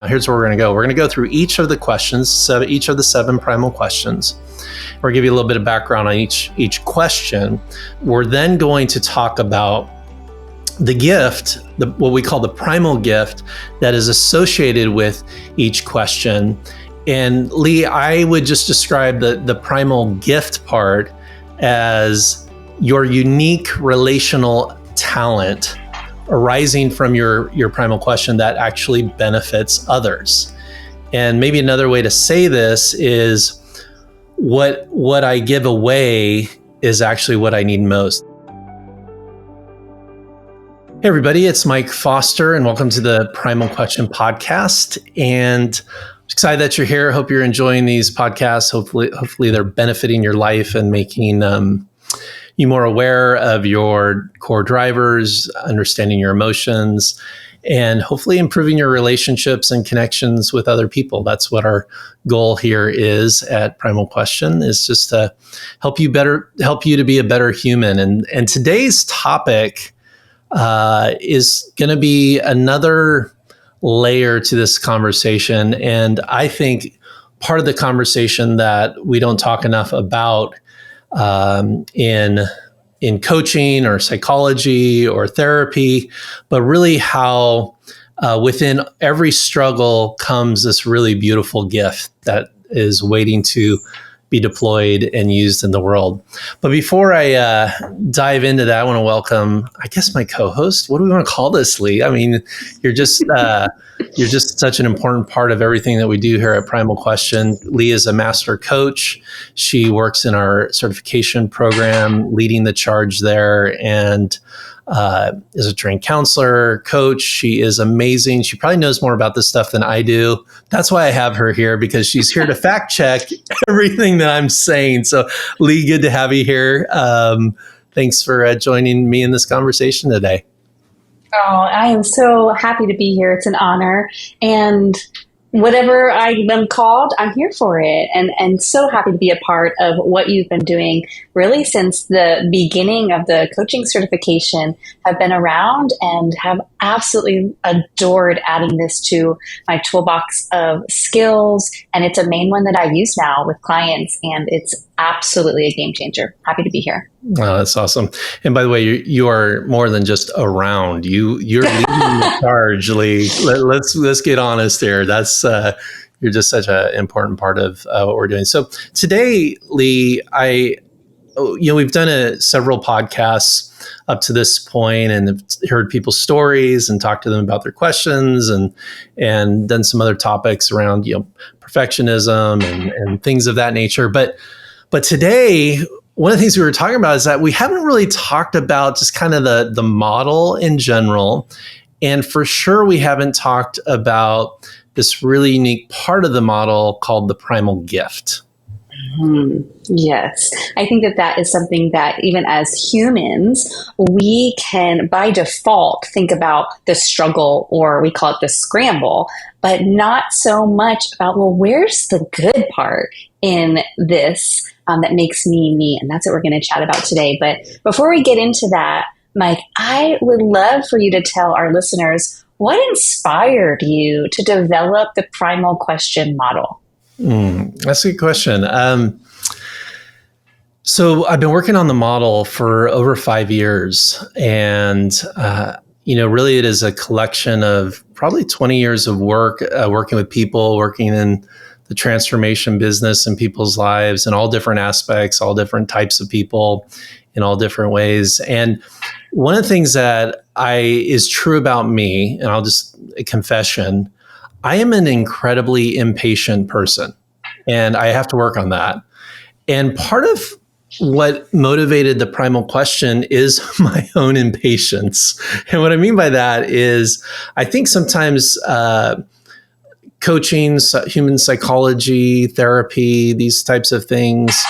Here's where we're going to go. We're going to go through each of the questions, each of the 7 primal questions. We're going to give you a little bit of background on each question. We're then going to talk about the gift, what we call the primal gift that is associated with each question. And Leigh, I would just describe the primal gift part as your unique relational talent arising from your primal question that actually benefits others. And maybe another way to say this is what I give away is actually what I need most. Hey everybody, it's Mike Foster and welcome to the Primal Question podcast. And I'm excited that you're here. Hope you're enjoying these podcasts. Hopefully they're benefiting your life and making you more aware of your core drivers, understanding your emotions, and hopefully improving your relationships and connections with other people. That's what our goal here is at Primal Question, is just to help you to be a better human. And today's topic is going to be another layer to this conversation. And I think part of the conversation that we don't talk enough about in coaching or psychology or therapy, but really how within every struggle comes this really beautiful gift that is waiting to be deployed and used in the world. But before I dive into that, I want to welcome, I guess, my co-host. What do we want to call this, Leigh? I mean, you're just such an important part of everything that we do here at Primal Question. Leigh is a master coach. She works in our certification program, leading the charge there, and is a trained counselor, coach. She is amazing. She probably knows more about this stuff than I do. That's why I have her here, because she's here to fact check everything that I'm saying. So Leigh, good to have you here. Thanks for joining me in this conversation today. Oh, I am so happy to be here. It's an honor. And whatever I'm called, I'm here for it. And so happy to be a part of what you've been doing really since the beginning of the coaching certification. Have been around and have absolutely adored adding this to my toolbox of skills. And it's a main one that I use now with clients, and it's absolutely a game changer. Happy to be here. Oh, that's awesome. And by the way, you are more than just around. You're leading the charge, Leigh. Let's get honest here. That's you're just such an important part of what we're doing. So today, Leigh, we've done several podcasts up to this point and have heard people's stories and talked to them about their questions and done some other topics around perfectionism and things of that nature. But today, one of the things we were talking about is that we haven't really talked about just kind of the model in general. And for sure, we haven't talked about this really unique part of the model called the primal gift. Yes. I think that is something that even as humans, we can by default think about the struggle, or we call it the scramble, but not so much about, well, where's the good part in this that makes me me? And that's what we're going to chat about today. But before we get into that, Mike, I would love for you to tell our listeners what inspired you to develop the Primal Question model. That's a good question. So I've been working on the model for over 5 years, and really it is a collection of probably 20 years of work, working with people, working in the transformation business in people's lives in all different aspects, all different types of people in all different ways. And one of the things that is true about me, and I'll just a confession, I am an incredibly impatient person, and I have to work on that. And part of what motivated the Primal Question is my own impatience. And what I mean by that is I think sometimes coaching, human psychology, therapy, these types of things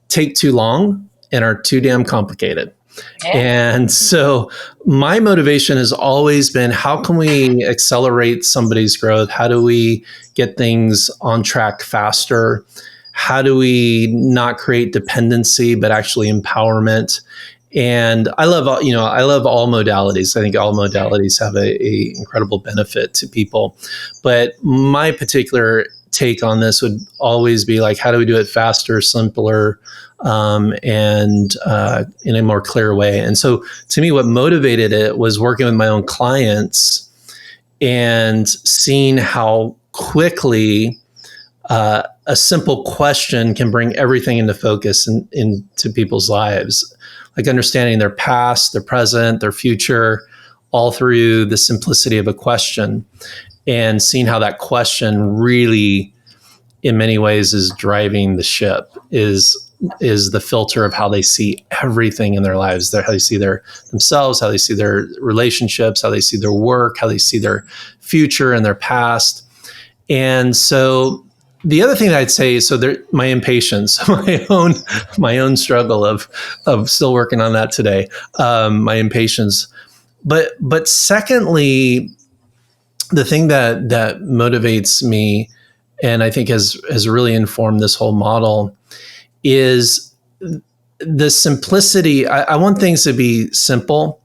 take too long and are too damn complicated. Yeah. And so my motivation has always been, how can we accelerate somebody's growth? How do we get things on track faster? How do we not create dependency, but actually empowerment? And I love all modalities. I think all modalities have a incredible benefit to people. But my particular take on this would always be like, how do we do it faster, simpler, and in a more clear way? And so to me, what motivated it was working with my own clients and seeing how quickly a simple question can bring everything into focus into people's lives, like understanding their past, their present, their future, all through the simplicity of a question, and seeing how that question really, in many ways, is driving the ship, is the filter of how they see everything in their lives, how they see themselves, how they see their relationships, how they see their work, how they see their future and their past. And so the other thing that I'd say is, my impatience, my own struggle of still working on that today, my impatience. But secondly, the thing that motivates me, and I think has really informed this whole model, is the simplicity. I want things to be simple,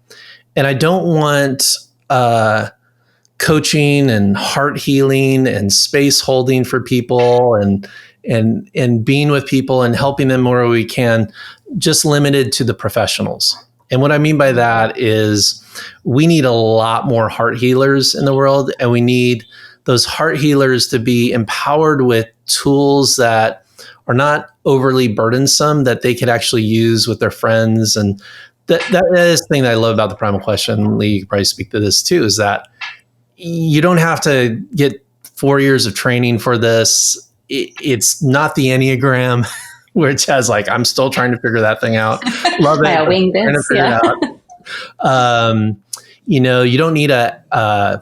and I don't want coaching and heart healing and space holding for people and being with people and helping them where we can, just limited to the professionals. And what I mean by that is we need a lot more heart healers in the world, and we need those heart healers to be empowered with tools that are not overly burdensome, that they could actually use with their friends. And that is the thing that I love about the Primal Question. Leigh, you could probably speak to this too, is that you don't have to get 4 years of training for this. It's not the Enneagram, which has like, I'm still trying to figure that thing out. Love it. Yeah, wing this. Yeah. You don't need an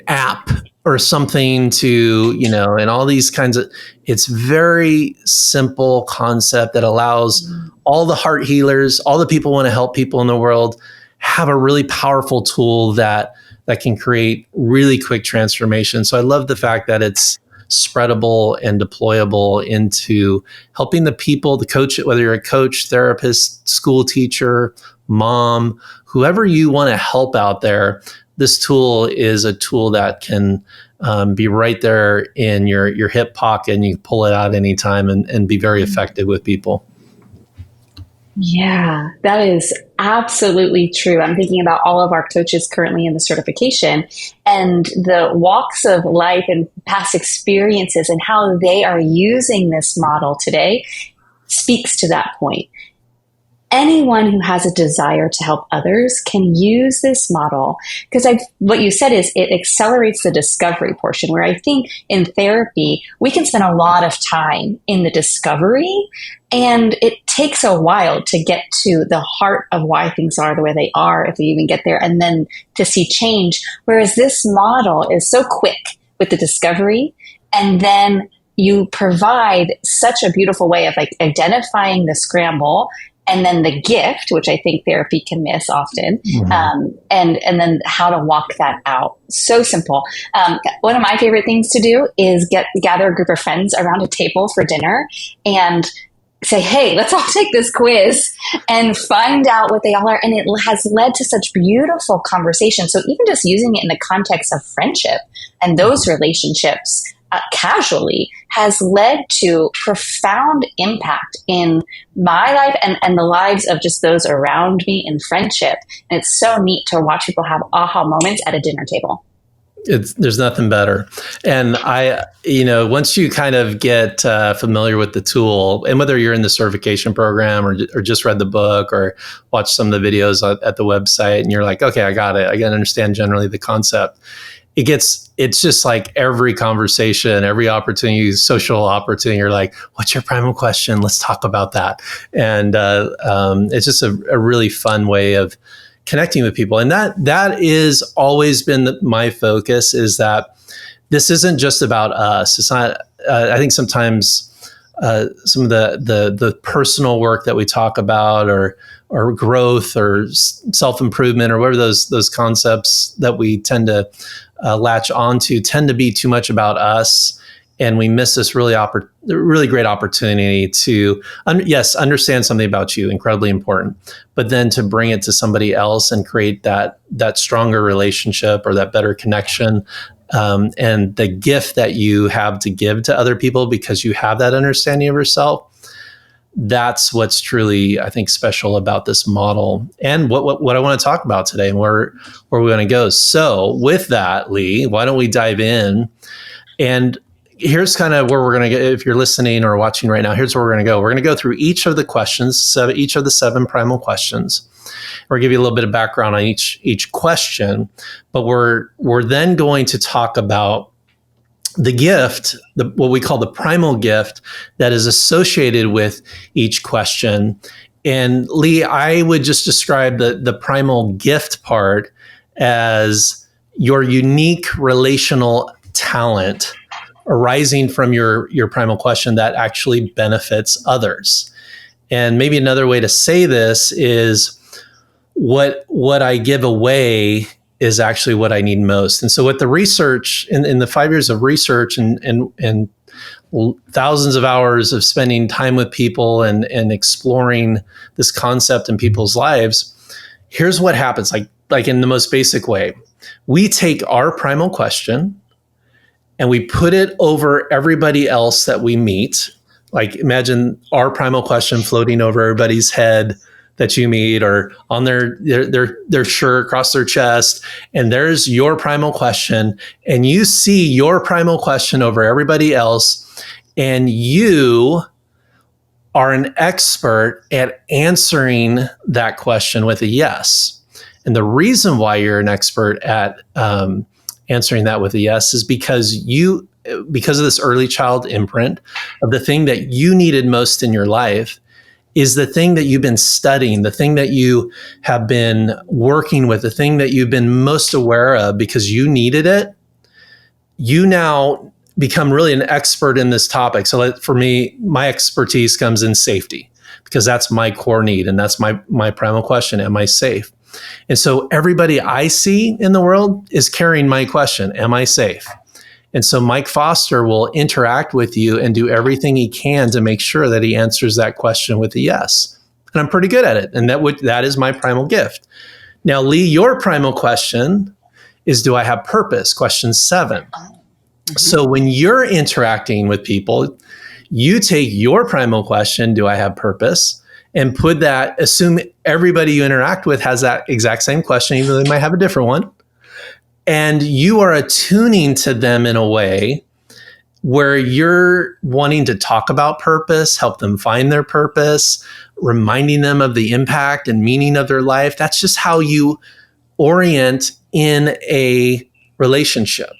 app or something to, and all these kinds of, it's very simple concept that allows all the heart healers, all the people who want to help people in the world, have a really powerful tool that can create really quick transformation. So I love the fact that it's spreadable and deployable into helping the people, the coach, whether you're a coach, therapist, school teacher, mom, whoever you want to help out there. This tool is a tool that can be right there in your hip pocket, and you can pull it out anytime and be very effective with people. Yeah, that is absolutely true. I'm thinking about all of our coaches currently in the certification and the walks of life and past experiences and how they are using this model today speaks to that point. Anyone who has a desire to help others can use this model, because what you said is it accelerates the discovery portion, where I think in therapy, we can spend a lot of time in the discovery, and it takes a while to get to the heart of why things are the way they are, if we even get there, and then to see change. Whereas this model is so quick with the discovery, and then you provide such a beautiful way of like identifying the scramble, and then the gift, which I think therapy can miss often, and then how to walk that out. So simple. One of my favorite things to do is gather a group of friends around a table for dinner and say, hey, let's all take this quiz and find out what they all are. And it has led to such beautiful conversations. So even just using it in the context of friendship and those relationships casually has led to profound impact in my life and the lives of just those around me in friendship. And it's so neat to watch people have aha moments at a dinner table. There's nothing better. And once you kind of get familiar with the tool, and whether you're in the certification program or just read the book or watch some of the videos at the website, and you're like, okay, I got it. I got to understand generally the concept. It's just like every conversation, every opportunity, social opportunity, you're like, what's your primal question? Let's talk about that. And it's just a really fun way of connecting with people. And that is always been my focus, is that this isn't just about us. It's not, I think sometimes some of the personal work that we talk about, or growth or self-improvement, or whatever those concepts that we tend to latch onto, tend to be too much about us. And we miss this really great opportunity to, yes, understand something about you, incredibly important, but then to bring it to somebody else and create that stronger relationship or that better connection. And the gift that you have to give to other people because you have that understanding of yourself. That's what's truly, I think, special about this model and what I want to talk about today and where we're going to go. So with that, Leigh, why don't we dive in? And here's kind of where we're going to get, if you're listening or watching right now, here's where we're going to go. We're going to go through each of the questions, so each of the 7 primal questions. We're going to give you a little bit of background on each question, but we're then going to talk about the gift, what we call the primal gift that is associated with each question. And Leigh, I would just describe the primal gift part as your unique relational talent arising from your primal question that actually benefits others. And maybe another way to say this is what I give away is actually what I need most. And so with the research, in the 5 years of research and thousands of hours of spending time with people and exploring this concept in people's lives, here's what happens, like in the most basic way. We take our primal question and we put it over everybody else that we meet. Like imagine our primal question floating over everybody's head that you meet, or on their shirt across their chest, and there's your primal question, and you see your primal question over everybody else, and you are an expert at answering that question with a yes. And the reason why you're an expert at answering that with a yes is because of this early child imprint of the thing that you needed most in your life is the thing that you've been studying, the thing that you have been working with, the thing that you've been most aware of because you needed it. You now become really an expert in this topic. So for me, my expertise comes in safety because that's my core need. And that's my primal question. Am I safe? And so everybody I see in the world is carrying my question. Am I safe? And so Mike Foster will interact with you and do everything he can to make sure that he answers that question with a yes. And I'm pretty good at it. And that is my primal gift. Now, Leigh, your primal question is, do I have purpose? Question 7. Mm-hmm. So when you're interacting with people, you take your primal question, do I have purpose? And assume everybody you interact with has that exact same question, even though they might have a different one. And you are attuning to them in a way where you're wanting to talk about purpose, help them find their purpose, reminding them of the impact and meaning of their life. That's just how you orient in a relationship.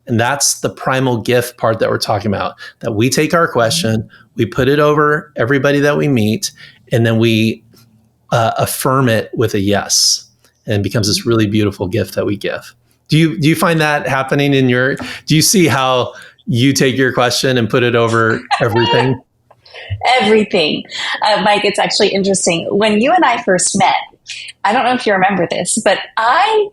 And that's the primal gift part that we're talking about, that we take our question, we put it over everybody that we meet, and then we affirm it with a yes. And it becomes this really beautiful gift that we give. Do you find that happening do you see how you take your question and put it over everything? Everything. Mike, it's actually interesting. When you and I first met, I don't know if you remember this, but I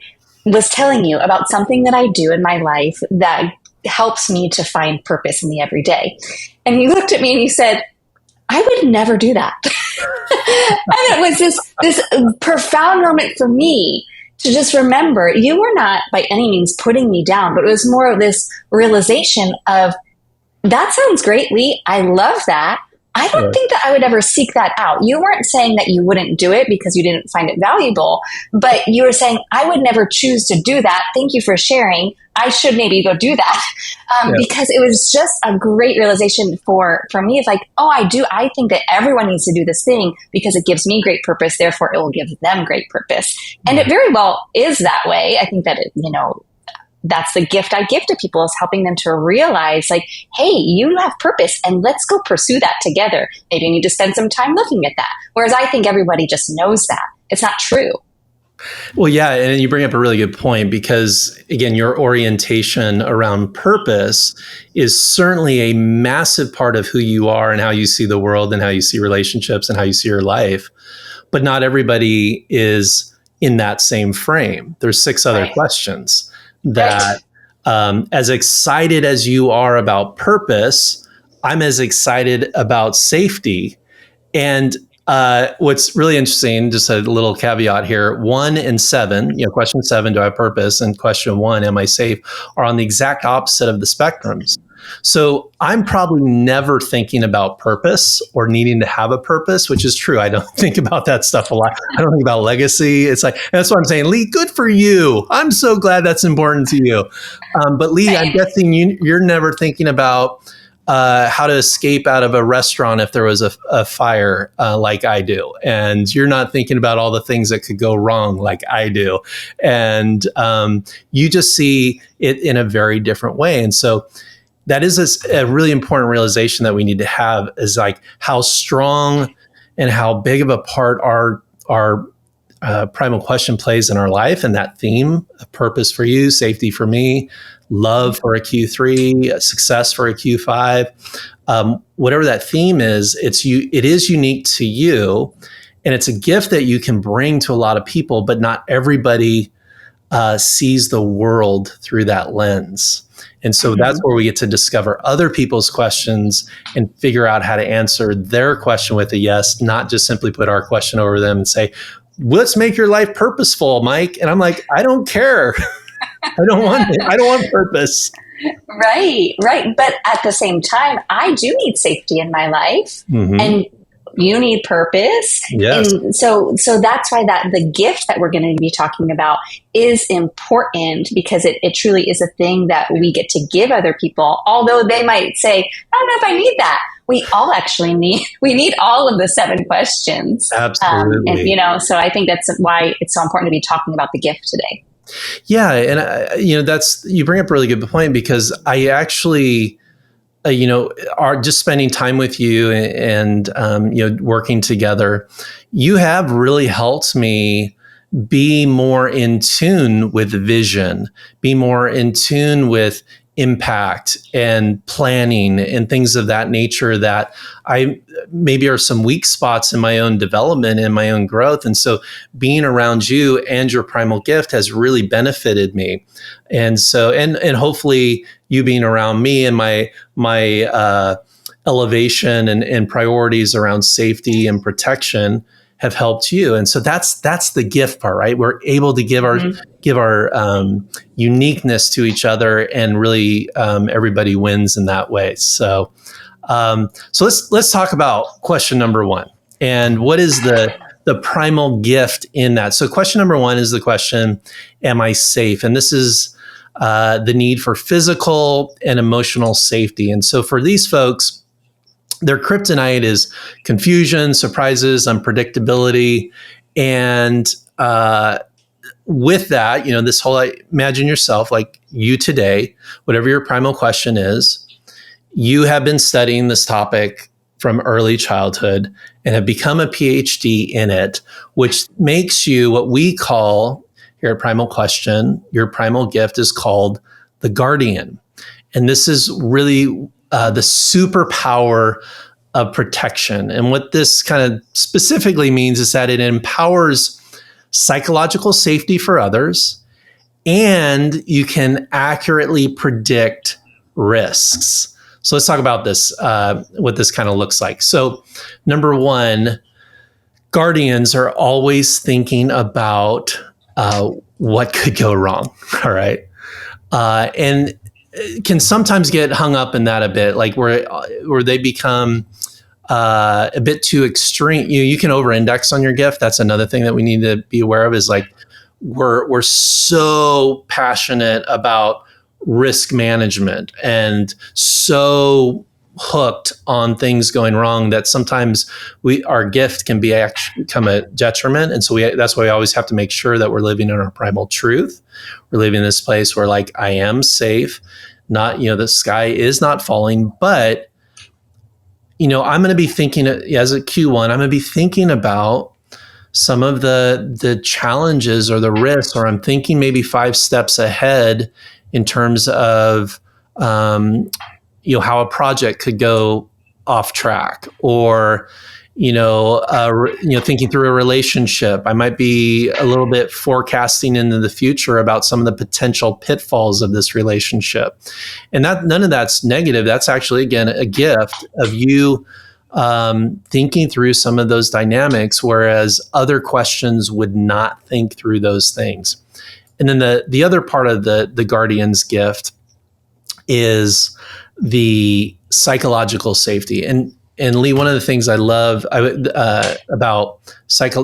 was telling you about something that I do in my life that helps me to find purpose in the everyday. And you looked at me and you said, I would never do that. And it was this profound moment for me to just remember you were not by any means putting me down, but it was more of this realization of, that sounds great, Leigh. I love that. I don't think that I would ever seek that out. You weren't saying that you wouldn't do it because you didn't find it valuable, but you were saying, I would never choose to do that. Thank you for sharing. I should maybe go do that. Because it was just a great realization for me. It's like, I think that everyone needs to do this thing because it gives me great purpose. Therefore, it will give them great purpose. And it very well is that way. I think that, that's the gift I give to people, is helping them to realize, like, hey, you have purpose and let's go pursue that together. Maybe you need to spend some time looking at that. Whereas I think everybody just knows that. It's not true. Well, yeah. And you bring up a really good point because, again, your orientation around purpose is certainly a massive part of who you are and how you see the world and how you see relationships and how you see your life. But not everybody is in that same frame. There's 6 other questions that As excited as you are about purpose, I'm as excited about safety. And what's really interesting, just a little caveat here, 1 and 7, question 7, do I have purpose? And question 1, am I safe? Are on the exact opposite of the spectrums. So I'm probably never thinking about purpose or needing to have a purpose, which is true. I don't think about that stuff a lot. I don't think about legacy. It's like, that's what I'm saying. Leigh, good for you. I'm so glad that's important to you. But Leigh, I'm guessing you're never thinking about how to escape out of a restaurant if there was a fire like I do. And you're not thinking about all the things that could go wrong like I do. And you just see it in a very different way. And so that is a really important realization that we need to have, is like how strong and how big of a part our primal question plays in our life, and that theme of purpose for you, safety for me, love for a Q3, success for a Q5, whatever that theme is, it is unique to you, and it's a gift that you can bring to a lot of people, but not everybody sees the world through that lens. And so that's where we get to discover other people's questions and figure out how to answer their question with a yes, not just simply put our question over them and say, let's make your life purposeful, Mike. And I'm like, I don't care. I don't want it. I don't want purpose. Right. But at the same time, I do need safety in my life, and you need purpose. Yes. And so that's why the gift that we're going to be talking about is important, because it truly is a thing that we get to give other people. Although they might say, I don't know if I need that. We all actually need all of the 7 questions. Absolutely. And, so I think that's why it's so important to be talking about the gift today. Yeah. And, you bring up a really good point, because I actually, are just spending time with you and working together, you have really helped me be more in tune with vision, be more in tune with impact and planning and things of that nature that I maybe are some weak spots in my own development and my own growth. And so being around you and your primal gift has really benefited me. And so, and hopefully you being around me and my elevation and priorities around safety and protection have helped you. And so that's the gift part, right? We're able to give our uniqueness to each other, and really everybody wins in that way. So let's talk about question number 1, and what is the primal gift in that. So question number 1 is the question, am I safe? And this is the need for physical and emotional safety. And so for these folks, their kryptonite is confusion, surprises, unpredictability. And with that, this whole, imagine yourself like you today, whatever your primal question is, you have been studying this topic from early childhood and have become a PhD in it, which makes you what we call here at Primal Question, your primal gift is called the guardian. And this is really the superpower of protection. And what this kind of specifically means is that it empowers psychological safety for others, and you can accurately predict risks. So let's talk about this, what this kind of looks like. So number 1, guardians are always thinking about what could go wrong. All right. And can sometimes get hung up in that a bit, like where they become a bit too extreme. You can over-index on your gift. That's another thing that we need to be aware of, is like we're so passionate about risk management and so hooked on things going wrong that sometimes our gift can become a detriment. And so that's why we always have to make sure that we're living in our primal truth. We're living in this place where like I am safe, not, the sky is not falling, but I'm going to be thinking as a Q1, I'm going to be thinking about some of the challenges or the risks, or I'm thinking maybe 5 steps ahead in terms of, how a project could go off track, or, thinking through a relationship. I might be a little bit forecasting into the future about some of the potential pitfalls of this relationship. And none of that's negative. That's actually, again, a gift of you thinking through some of those dynamics, whereas other questions would not think through those things. And then the other part of the guardian's gift is the psychological safety. And Leigh, one of the things I love about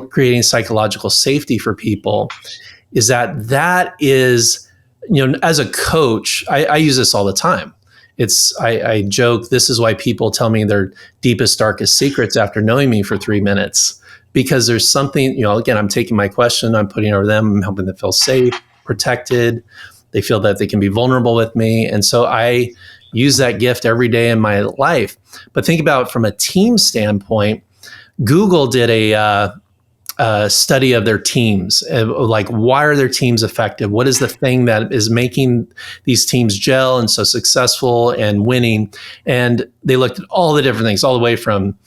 creating psychological safety for people is that is, as a coach, I use this all the time. I joke, this is why people tell me their deepest, darkest secrets after knowing me for 3 minutes, because there's something, again, I'm taking my question, I'm putting it over them, I'm helping them feel safe, protected. They feel that they can be vulnerable with me. And so I use that gift every day in my life. But think about it from a team standpoint. Google did a study of their teams, like why are their teams effective? What is the thing that is making these teams gel and so successful and winning? And they looked at all the different things, all the way from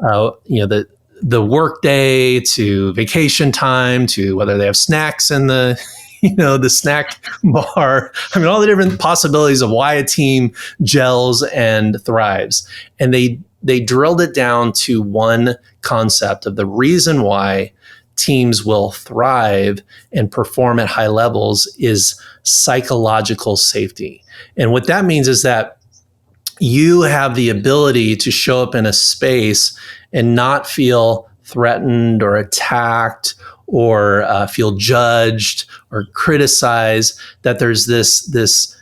the work day to vacation time to whether they have snacks in the the snack bar. I mean, all the different possibilities of why a team gels and thrives. And they drilled it down to one concept of the reason why teams will thrive and perform at high levels is psychological safety. And what that means is that you have the ability to show up in a space and not feel threatened or attacked or feel judged or criticized, that there's this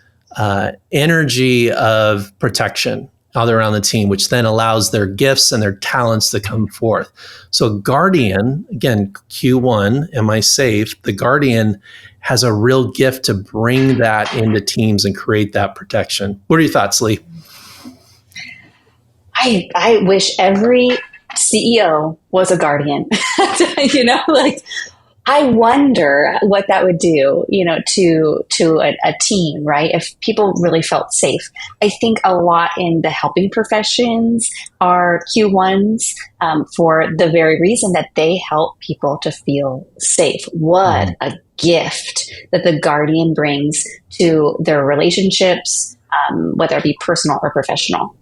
energy of protection all around the team, which then allows their gifts and their talents to come forth. So Guardian, again, Q1, am I safe? The Guardian has a real gift to bring that into teams and create that protection. What are your thoughts, Leigh? I wish every CEO was a guardian. I wonder what that would do, to a team, right? If people really felt safe. I think a lot in the helping professions are Q1s for the very reason that they help people to feel safe. What a gift that the guardian brings to their relationships, whether it be personal or professional.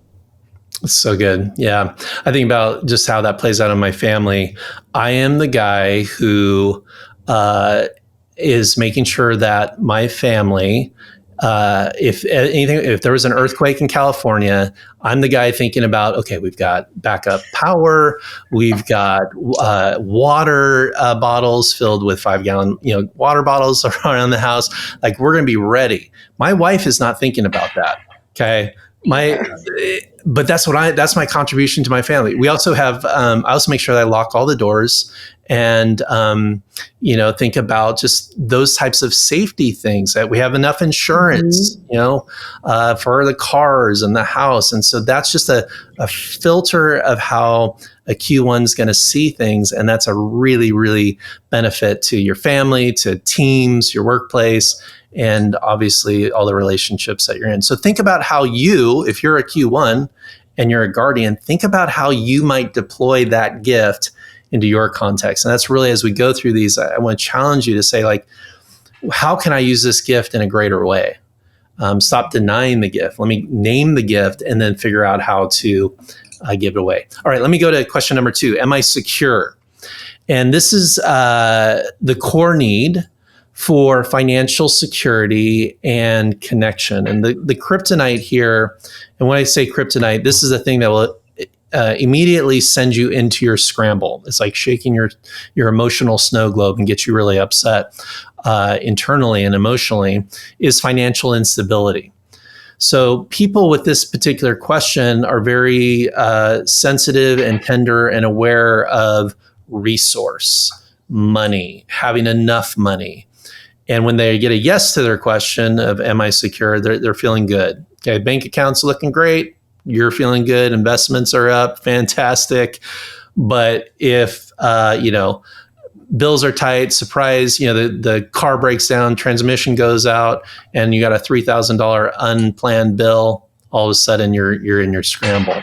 So good. Yeah. I think about just how that plays out in my family. I am the guy who is making sure that my family, if there was an earthquake in California, I'm the guy thinking about, okay, we've got backup power, we've got water bottles filled with 5-gallon, water bottles around the house. Like, we're going to be ready. My wife is not thinking about that. Okay. But that's my contribution to my family. We also have, I also make sure that I lock all the doors and, think about just those types of safety things, that we have enough insurance, for the cars and the house. And so that's just a filter of how a Q1 is going to see things. And that's a really, really benefit to your family, to teams, your workplace, and obviously all the relationships that you're in. So think about how if you're a Q1 and you're a guardian, think about how you might deploy that gift into your context. And that's really, as we go through these, I want to challenge you to say, like, how can I use this gift in a greater way? Stop denying the gift. Let me name the gift and then figure out how to give it away. All right, let me go to question number 2. Am I secure? And this is the core need for financial security and connection. And the kryptonite here, and when I say kryptonite, this is the thing that will immediately send you into your scramble. It's like shaking your emotional snow globe and get you really upset internally and emotionally, is financial instability. So people with this particular question are very sensitive and tender and aware of resource, money, having enough money. And when they get a yes to their question of, am I secure? They're feeling good. Okay, bank account's looking great. You're feeling good. Investments are up. Fantastic. But if, bills are tight, surprise, the car breaks down, transmission goes out, and you got a $3,000 unplanned bill, all of a sudden you're in your scramble.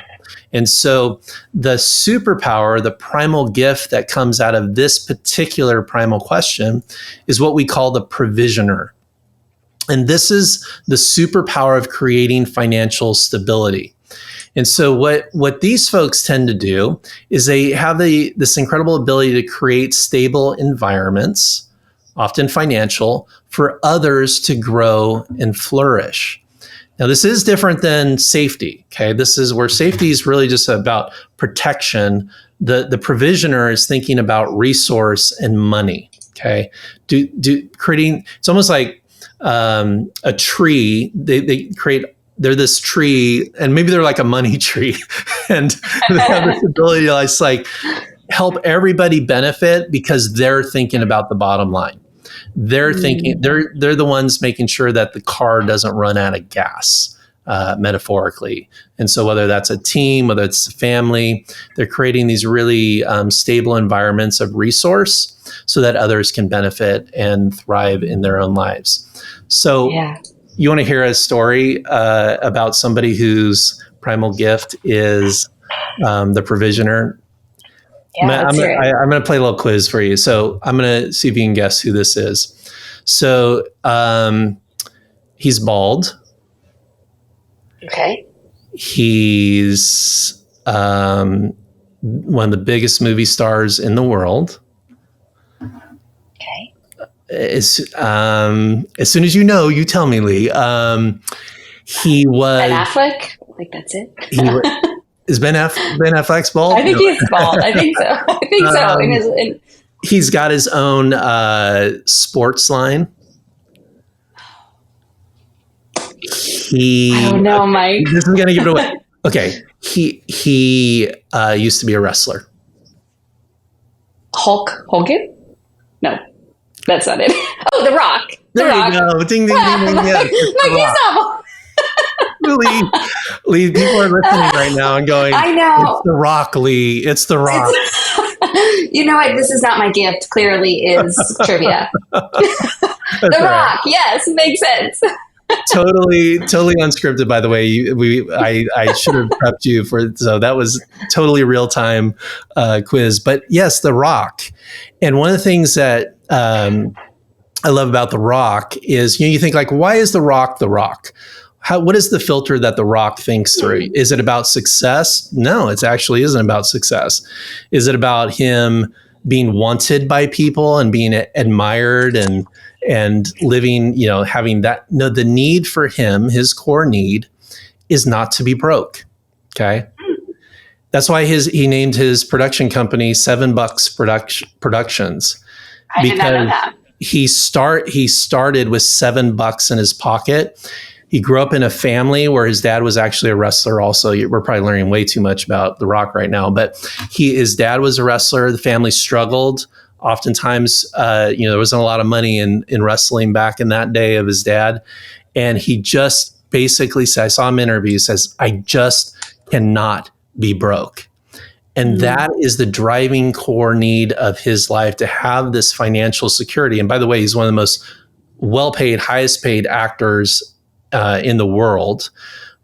And so the superpower, the primal gift that comes out of this particular primal question is what we call the provisioner. And this is the superpower of creating financial stability. And so what these folks tend to do is they have this incredible ability to create stable environments, often financial, for others to grow and flourish. Now, this is different than safety. Okay, this is where safety is really just about protection. The provisioner is thinking about resource and money. Okay, creating, it's almost like a tree. They're this tree, and maybe they're like a money tree, and they have this ability to like help everybody benefit because they're thinking about the bottom line. They're thinking they're the ones making sure that the car doesn't run out of gas, metaphorically. And so whether that's a team, whether it's a family, they're creating these really stable environments of resource so that others can benefit and thrive in their own lives. So you want to hear a story about somebody whose primal gift is the provisioner? Yeah, I'm going to play a little quiz for you. So I'm going to see if you can guess who this is. So he's bald. Okay. He's one of the biggest movie stars in the world. Okay. As soon as you tell me, Leigh. He was Ben Affleck. Like that's it. Is Ben Affleck's bald? I think he's bald. I think so. He's got his own sports line. I don't know, Mike. This is going to give it away. Okay. He used to be a wrestler. Hulk Hogan? No, that's not it. Oh, The Rock. There you go. Ding, ding, ding, ding. Yeah, he's not. Leigh, people are listening right now and going, I know. It's The Rock, Leigh. It's The Rock. You know what? This is not my gift, clearly, is trivia. The Rock. Yes, makes sense. Totally unscripted, by the way. I should have prepped you so that was totally real time quiz. But yes, The Rock. And one of the things that I love about The Rock is, you think like, why is The Rock The Rock? What is the filter that The Rock thinks through? Is it about success? No, it actually isn't about success. Is it about him being wanted by people and being admired and living, having that? No, the need for him, his core need, is not to be broke. Okay. That's why he named his production company $7 Productions. I did not know that. He started with $7 in his pocket. He grew up in a family where his dad was actually a wrestler also. We're probably learning way too much about The Rock right now, but his dad was a wrestler. The family struggled. Oftentimes, there wasn't a lot of money in wrestling back in that day of his dad. And he just basically said, I saw him in interviews, says, I just cannot be broke. And that is the driving core need of his life, to have this financial security. And by the way, he's one of the most well-paid, highest paid actors in the world,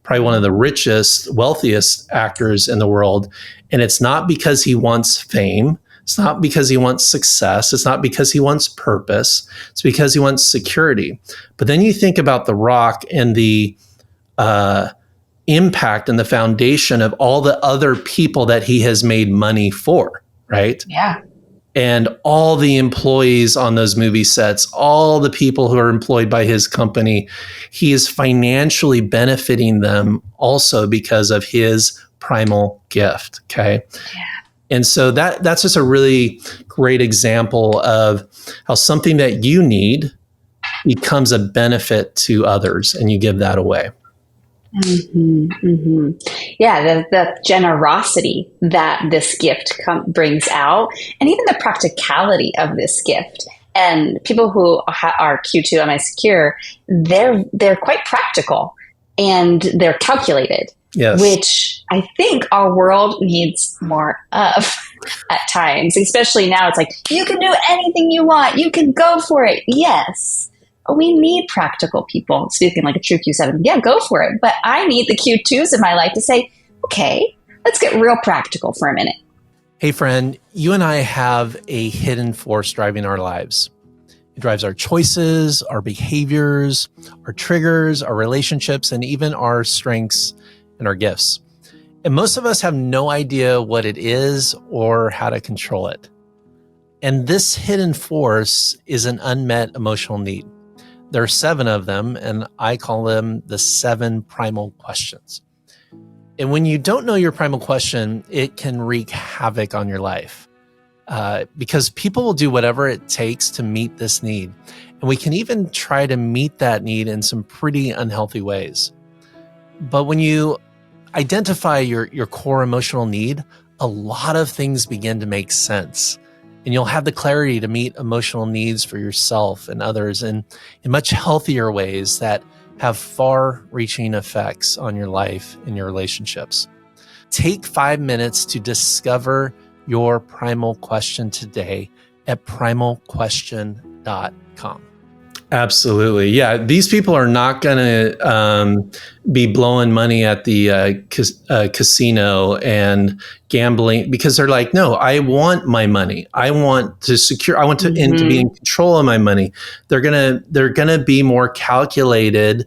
probably one of the richest, wealthiest actors in the world. And it's not because he wants fame. It's not because he wants success. It's not because he wants purpose. It's because he wants security. But then you think about The Rock and the impact and the foundation of all the other people that he has made money for, right? Yeah. And all the employees on those movie sets, all the people who are employed by his company, he is financially benefiting them also because of his primal gift. Okay. Yeah. And so that's just a really great example of how something that you need becomes a benefit to others, and you give that away. Mm-hmm, mm-hmm. Yeah, the generosity that this gift brings out, and even the practicality of this gift. And people who are Q2 MI secure, they're quite practical and they're calculated. Yes. Which I think our world needs more of at times, especially now. It's like, you can do anything you want. You can go for it. Yes. We need practical people speaking like a true Q7. Yeah, go for it. But I need the Q2s in my life to say, okay, let's get real practical for a minute. Hey, friend, you and I have a hidden force driving our lives. It drives our choices, our behaviors, our triggers, our relationships, and even our strengths and our gifts. And most of us have no idea what it is or how to control it. And this hidden force is an unmet emotional need. There are 7 of them, and I call them the 7 primal questions. And when you don't know your primal question, it can wreak havoc on your life because people will do whatever it takes to meet this need. And we can even try to meet that need in some pretty unhealthy ways. But when you identify your core emotional need, a lot of things begin to make sense. And you'll have the clarity to meet emotional needs for yourself and others in much healthier ways that have far-reaching effects on your life and your relationships. Take 5 minutes to discover your primal question today at primalquestion.com. Absolutely. Yeah. These people are not going to be blowing money at the casino and gambling because they're like, no, I want my money. I want to secure, I want to, and to be in control of my money. They're going to be more calculated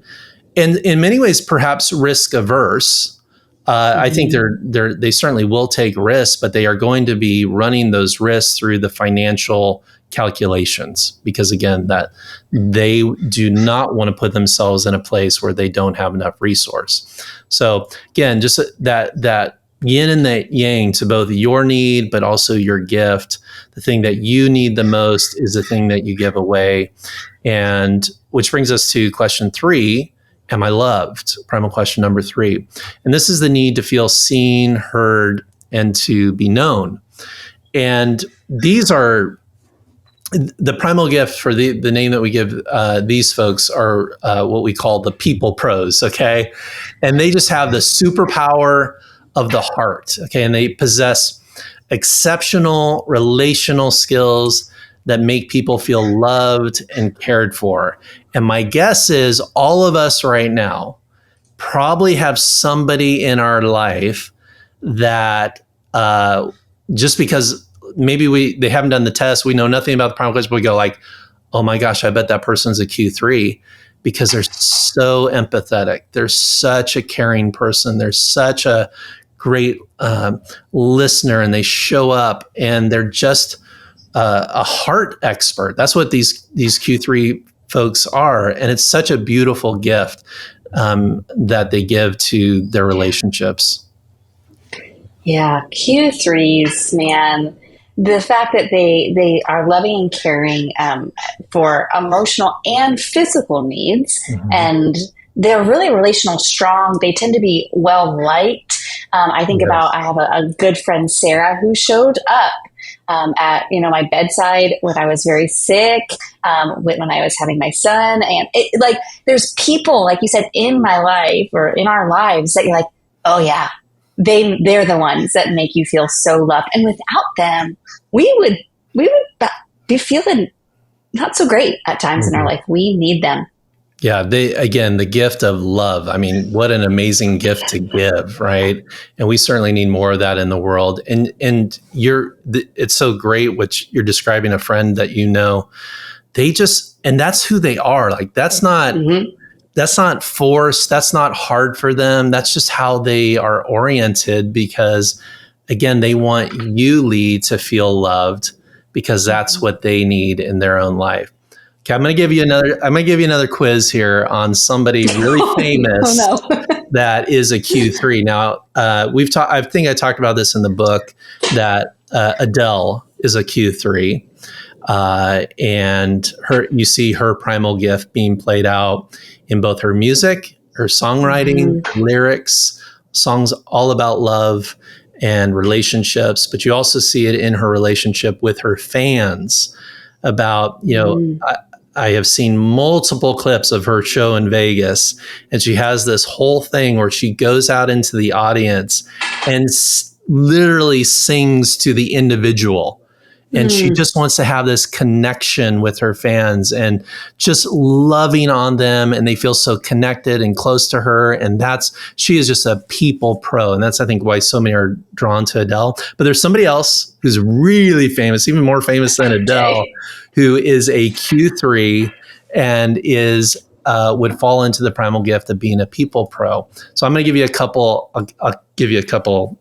and in many ways, perhaps risk averse. I think they certainly will take risks, but they are going to be running those risks through the financial calculations because again, that they do not want to put themselves in a place where they don't have enough resource. So again, just that yin and that yang to both your need, but also your gift. The thing that you need the most is the thing that you give away. And which brings us to question 3. Am I loved? Primal question number 3. And this is the need to feel seen, heard, and to be known. And these are the primal gift for the name that we give these folks are what we call the people pros, okay? And they just have the superpower of the heart, okay? And they possess exceptional relational skills that make people feel loved and cared for. And my guess is all of us right now probably have somebody in our life that just because maybe they haven't done the test, we know nothing about the primal question, but we go like, oh my gosh, I bet that person's a Q3 because they're so empathetic. They're such a caring person. They're such a great listener and they show up and they're just a heart expert. That's what these Q3 folks are. And it's such a beautiful gift that they give to their relationships. Yeah, Q3s, man. The fact that they are loving and caring for emotional and physical needs, and they're really relational strong. They tend to be well liked. I think about I have a good friend, Sarah, who showed up at my bedside when I was very sick, when I was having my son, and there's people like you said in my life or in our lives that you're like, oh yeah. They're the ones that make you feel so loved. And without them, we would be feeling not so great at times in our life. We need them. Yeah. The gift of love. I mean, what an amazing gift to give, right? And we certainly need more of that in the world. And it's so great what you're describing a friend that and that's who they are. Like that's not, that's not forced. That's not hard for them. That's just how they are oriented because, again, they want you, Leigh, to feel loved because that's what they need in their own life. Okay, I'm going to give you another quiz here on somebody really famous that is a Q3. Now, I think I talked about this in the book that Adele is a Q3. And you see her primal gift being played out in both her music, her songwriting, lyrics, songs all about love and relationships. But you also see it in her relationship with her fans about, I have seen multiple clips of her show in Vegas, and she has this whole thing where she goes out into the audience and literally sings to the individual. And she just wants to have this connection with her fans and just loving on them. And they feel so connected and close to her. And she is just a people pro. And that's, I think, why so many are drawn to Adele. But there's somebody else who's really famous, even more famous than Adele, who is a Q3 and would fall into the primal gift of being a people pro. So I'm going to give you a couple. I'll give you a couple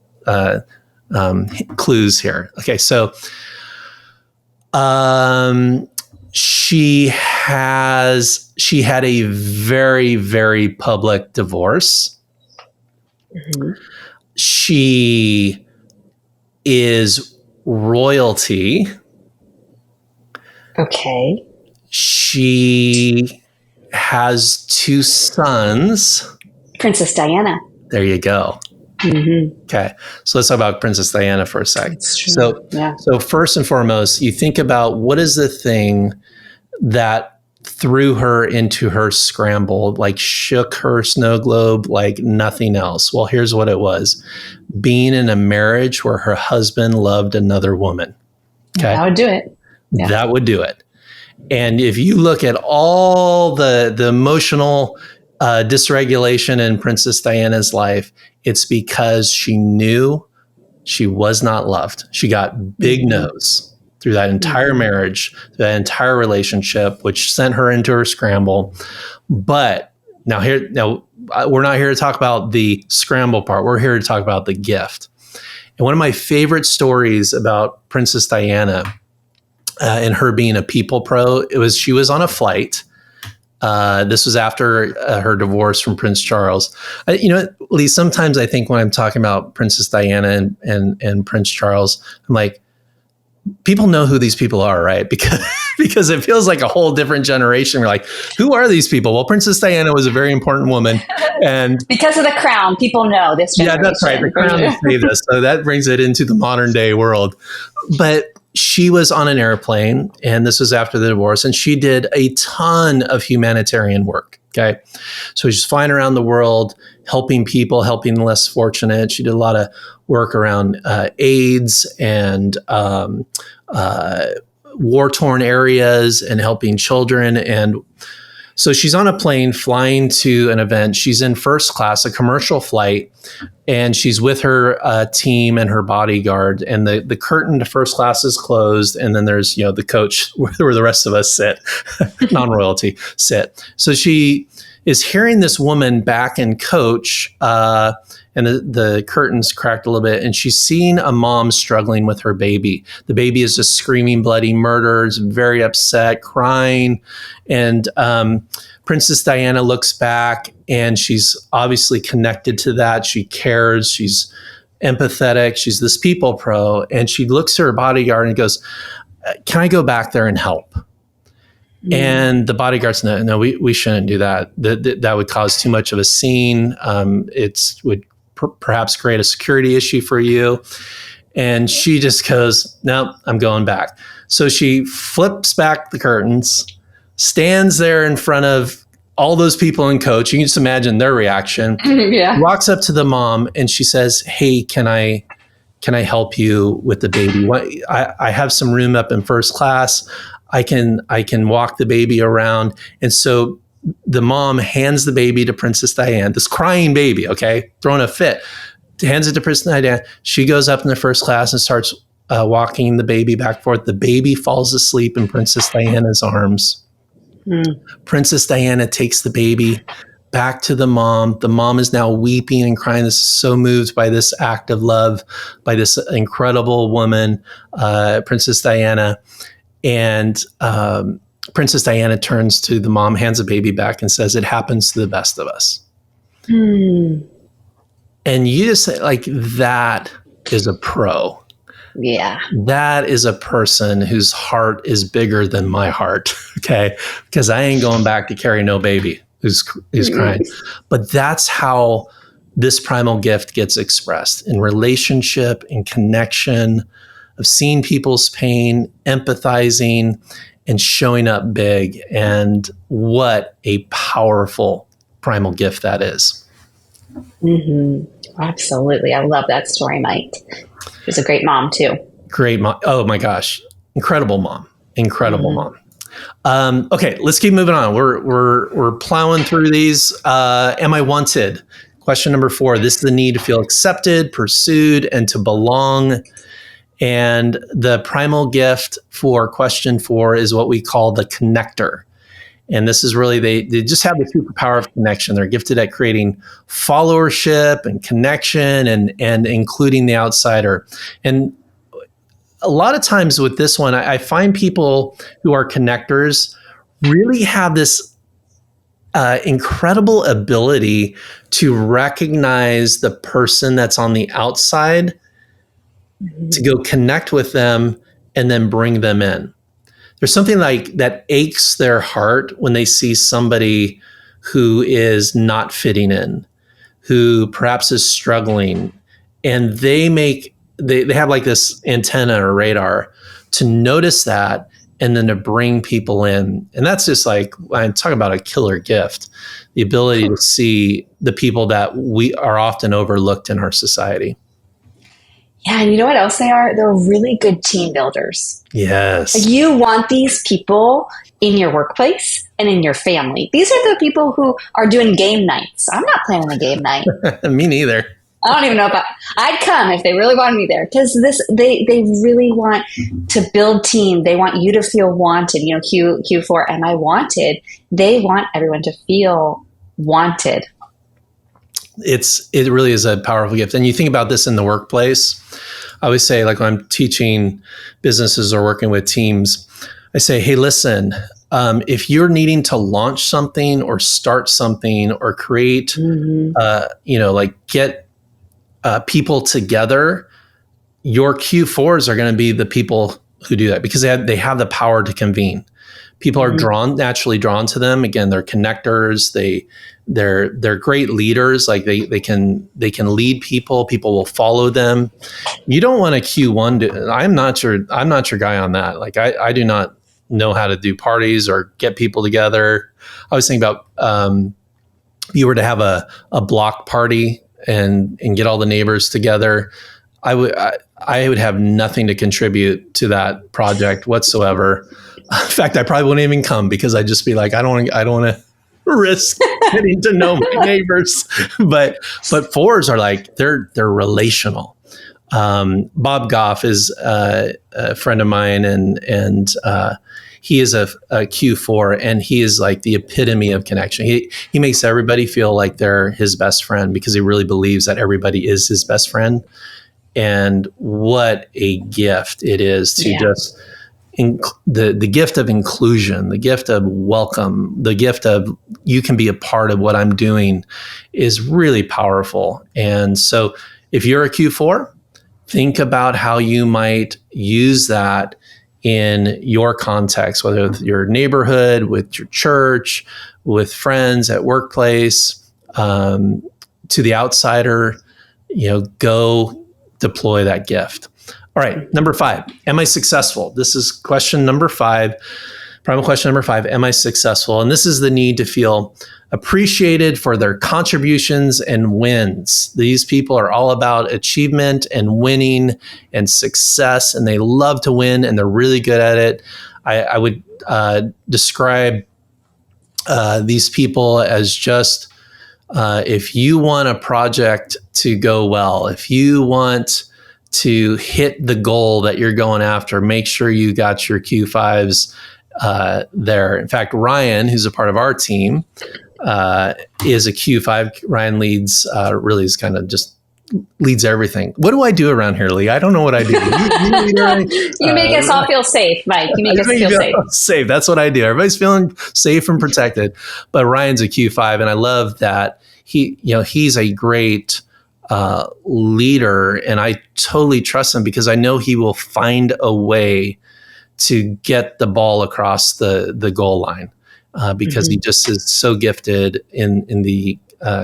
clues here. Okay, so she had a very, very public divorce. She is royalty. Okay. She has 2 sons. Princess Diana. There you go. Okay. So let's talk about Princess Diana for a second. So first and foremost, you think about what is the thing that threw her into her scramble, like shook her snow globe like nothing else. Well, here's what it was. Being in a marriage where her husband loved another woman. Okay. That would do it. Yeah. That would do it. And if you look at all the emotional dysregulation in Princess Diana's life, it's because she knew she was not loved. She got big no's through that entire marriage, that entire relationship, which sent her into her scramble. But now we're not here to talk about the scramble part. We're here to talk about the gift. And one of my favorite stories about Princess Diana and her being a people pro, she was on a flight. This was after her divorce from Prince Charles. Leigh, sometimes I think when I'm talking about Princess Diana and Prince Charles, I'm like, people know who these people are, right? Because it feels like a whole different generation. We're like, who are these people? Well, Princess Diana was a very important woman. And because of the crown, people know this generation. Yeah, that's right. The crown has saved us. So that brings it into the modern day world. But she was on an airplane, and this was after the divorce, and she did a ton of humanitarian work. Okay. So she's flying around the world, helping people, helping the less fortunate. She did a lot of work around AIDS and war-torn areas and helping children. And so she's on a plane flying to an event. She's in first class, a commercial flight, and she's with her team and her bodyguard. And the curtain to first class is closed. And then there's, the coach where the rest of us sit, non-royalty sit. So she is hearing this woman back in coach, and the curtains cracked a little bit, and she's seeing a mom struggling with her baby. The baby is just screaming bloody murder, is very upset, crying. And Princess Diana looks back, and she's obviously connected to that. She cares. She's empathetic. She's this people pro. And she looks at her bodyguard and goes, can I go back there and help? And the bodyguard's, no, we shouldn't do that. That would cause too much of a scene. It would perhaps create a security issue for you. And she just goes, no, I'm going back. So she flips back the curtains, stands there in front of all those people in coach. You can just imagine their reaction. Yeah. Walks up to the mom and she says, hey, can I help you with the baby? I have some room up in first class. I can walk the baby around. And so the mom hands the baby to Princess Diana, this crying baby, okay, throwing a fit, hands it to Princess Diana. She goes up in the first class and starts walking the baby back and forth. The baby falls asleep in Princess Diana's arms. Princess Diana takes the baby back to the mom. The mom is now weeping and crying. This is so moved by this act of love by this incredible woman, Princess Diana. And Princess Diana turns to the mom, hands the baby back, and says, it happens to the best of us. And you just say, like, that is a pro. Yeah. That is a person whose heart is bigger than my heart. Okay. Because I ain't going back to carry no baby who's crying. But that's how this primal gift gets expressed in relationship, in connection, of seeing people's pain, empathizing, and showing up big. And what a powerful primal gift that is. Absolutely. I love that story, Mike. She's a great mom too. Great mom. Oh my gosh. Incredible mom. Incredible mom. Okay, let's keep moving on. We're plowing through these. Am I wanted? Question number 4. This is the need to feel accepted, pursued, and to belong. And the primal gift for question 4 is what we call the connector. And this is really, they just have the superpower of connection. They're gifted at creating followership and connection and including the outsider. And a lot of times with this one, I find people who are connectors really have this incredible ability to recognize the person that's on the outside, to go connect with them and then bring them in. There's something like that aches their heart when they see somebody who is not fitting in, who perhaps is struggling, and they have like this antenna or radar to notice that and then to bring people in. And that's just like, I'm talking about a killer gift, the ability to see the people that we are often overlooked in our society. Yeah, and you know what else they are? They're really good team builders. Yes. Like, you want these people in your workplace and in your family. These are the people who are doing game nights. I'm not planning a game night. Me neither. I don't even know if I'd come if they really wanted me there, because they really want to build team. They want you to feel wanted. You know, Q4, am I wanted? They want everyone to feel wanted. It really is a powerful gift. And you think about this in the workplace. I always say, like, when I'm teaching businesses or working with teams, I say, hey, listen, if you're needing to launch something or start something or create, get people together, your Q4s are going to be the people who do that, because they have the power to convene. People are naturally drawn to them. Again, they're connectors. They're great leaders. Like they can lead people. People will follow them. You don't want a Q1. I'm not your guy on that. Like I do not know how to do parties or get people together. I was thinking about if you were to have a block party and get all the neighbors together, I would have nothing to contribute to that project whatsoever. In fact, I probably wouldn't even come, because I'd just be like, I don't want to risk getting to know my neighbors. But 4s are like, they're relational. Bob Goff is a friend of mine, and he is a Q4, and he is like the epitome of connection. He makes everybody feel like they're his best friend, because he really believes that everybody is his best friend. And what a gift it is to just the gift of inclusion, the gift of welcome, the gift of you can be a part of what I'm doing is really powerful. And so if you're a Q4, think about how you might use that in your context, whether with your neighborhood, with your church, with friends at workplace, to the outsider, go deploy that gift. All right, number 5, am I successful? This is question number 5, primal question number 5, am I successful? And this is the need to feel appreciated for their contributions and wins. These people are all about achievement and winning and success, and they love to win, and they're really good at it. I would describe these people as just, if you want a project to go well, if you want to hit the goal that you're going after, make sure you got your Q5s there. In fact, Ryan, who's a part of our team, is a Q5. Ryan leads, really is kind of just leads everything. What do I do around here, Leigh? I don't know what I do. You make us all feel safe, Mike. You make us feel safe. Safe. That's what I do. Everybody's feeling safe and protected. But Ryan's a Q5, and I love that he's a great leader, and I totally trust him, because I know he will find a way to get the ball across the goal line, because he just is so gifted in the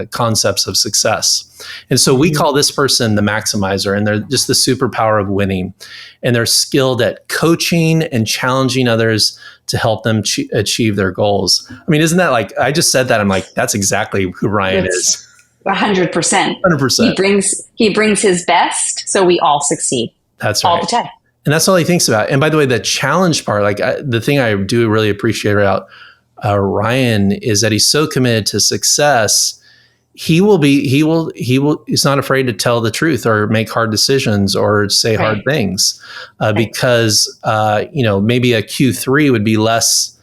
concepts of success. And so we call this person the maximizer, and they're just the superpower of winning, and they're skilled at coaching and challenging others to help them achieve their goals. I mean, isn't that like, I just said that, I'm like, that's exactly who Ryan is. 100%. 100%. He brings his best, so we all succeed. That's right. All the time. And that's all he thinks about. And by the way, the challenge part, like the thing I do really appreciate about Ryan is that he's so committed to success. He's not afraid to tell the truth or make hard decisions or say hard things because, maybe a Q3 would be less,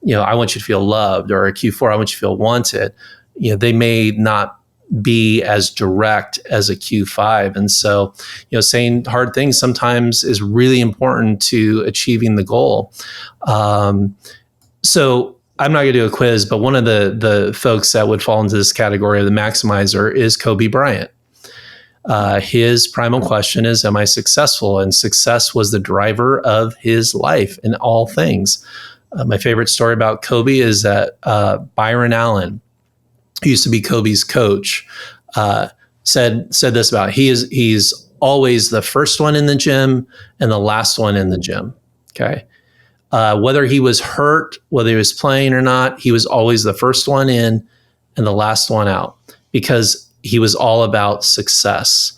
I want you to feel loved, or a Q4, I want you to feel wanted. They may not be as direct as a Q5. And so, saying hard things sometimes is really important to achieving the goal. So I'm not going to do a quiz, but one of the folks that would fall into this category of the maximizer is Kobe Bryant. His primal question is, am I successful? And success was the driver of his life in all things. My favorite story about Kobe is that Byron Allen, who used to be Kobe's coach, said this about he's always the first one in the gym and the last one in the gym. Okay. Whether he was hurt, whether he was playing or not, he was always the first one in and the last one out because he was all about success.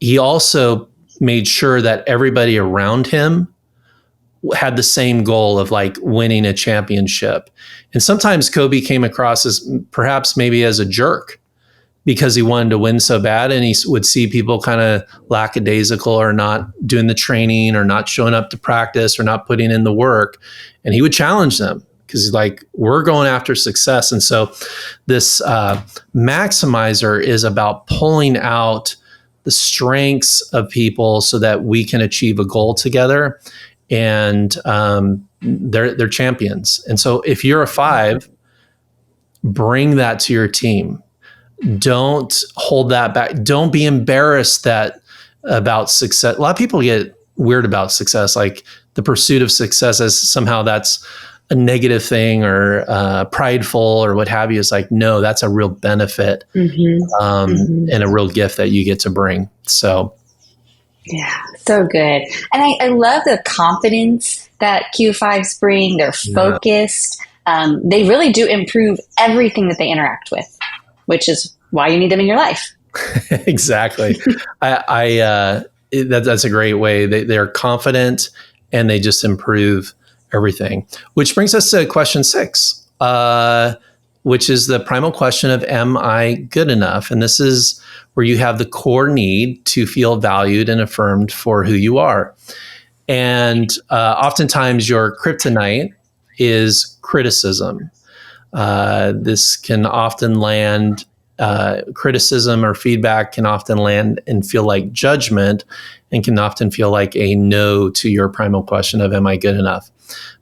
He also made sure that everybody around him had the same goal of like winning a championship. And sometimes Kobe came across as perhaps maybe as a jerk because he wanted to win so bad, and he would see people kind of lackadaisical or not doing the training or not showing up to practice or not putting in the work. And he would challenge them because he's like, we're going after success. And so this maximizer is about pulling out the strengths of people so that we can achieve a goal together. And they're champions. And so if you're a 5, bring that to your team. Don't hold that back. Don't be embarrassed about success. A lot of people get weird about success, like the pursuit of success as somehow that's a negative thing or prideful or what have you. It's like, no, that's a real benefit and a real gift that you get to bring. So. Yeah, so good. And I love the confidence that Q5s bring. They're focused. They really do improve everything that they interact with, which is why you need them in your life. Exactly. That's a great way. They're confident and they just improve everything. Which brings us to question 6, which is the primal question of, am I good enough? And this is where you have the core need to feel valued and affirmed for who you are. And oftentimes your kryptonite is criticism. This can often land, criticism or feedback can often land and feel like judgment, and can often feel like a no to your primal question of, am I good enough?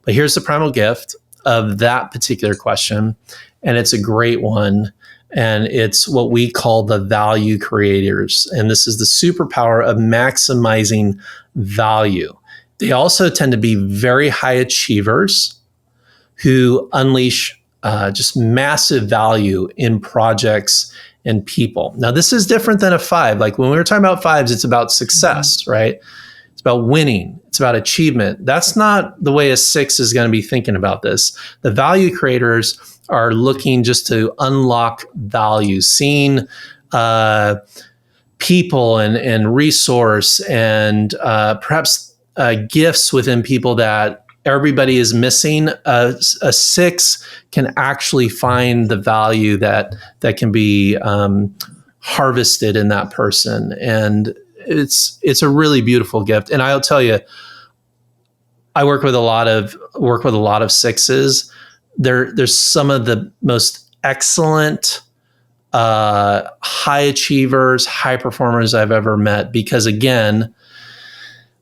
But here's the primal gift of that particular question. And it's a great one. And it's what we call the value creators. And this is the superpower of maximizing value. They also tend to be very high achievers who unleash just massive value in projects and people. Now, this is different than a 5. Like when we were talking about 5s, it's about success, right? It's about winning. It's about achievement. That's not the way a 6 is going to be thinking about this. The value creators are looking just to unlock value, seeing people and resource and perhaps gifts within people that everybody is missing. A 6 can actually find the value that can be harvested in that person, and it's a really beautiful gift. And I'll tell you, I work with a lot of 6s. There's some of the most excellent high achievers, high performers I've ever met, because again,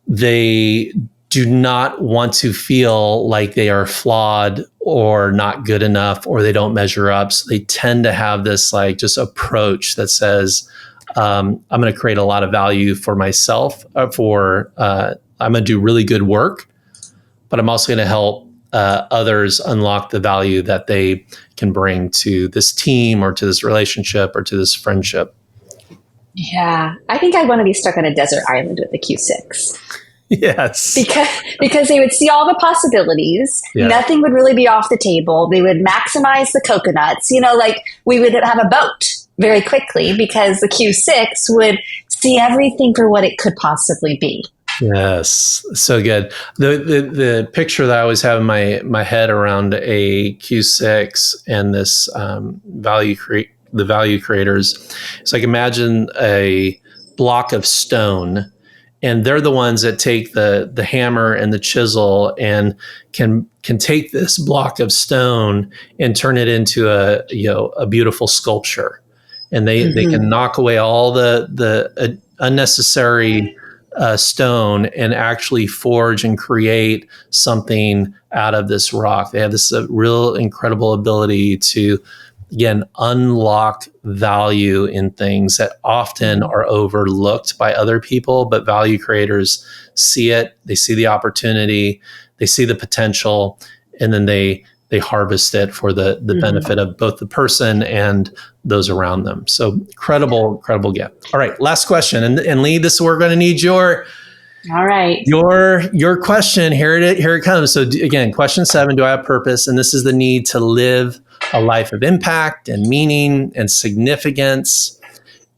they do not want to feel like they are flawed or not good enough or they don't measure up. So they tend to have this like just approach that says, I'm going to create a lot of value for myself, I'm going to do really good work, but I'm also going to help others unlock the value that they can bring to this team or to this relationship or to this friendship. Yeah, I think I want to be stuck on a desert island with the Q6. Yes. Because they would see all the possibilities. Yeah. Nothing would really be off the table. They would maximize the coconuts. Like we would have a boat very quickly because the Q6 would see everything for what it could possibly be. Yes, so good. The picture that I always have in my head around a Q6 and this the value creators. It's like, imagine a block of stone, and they're the ones that take the hammer and the chisel and can take this block of stone and turn it into a beautiful sculpture, and they can knock away all the unnecessary stone and actually forge and create something out of this rock. They have this real incredible ability to, again, unlock value in things that often are overlooked by other people, but value creators see it, they see the opportunity, they see the potential, and then they harvest it for the benefit of both the person and those around them. So incredible gift. All right, last question. And Leigh, this we're going to need your question. Here it comes. So again, question 7, do I have purpose? And this is the need to live a life of impact and meaning and significance.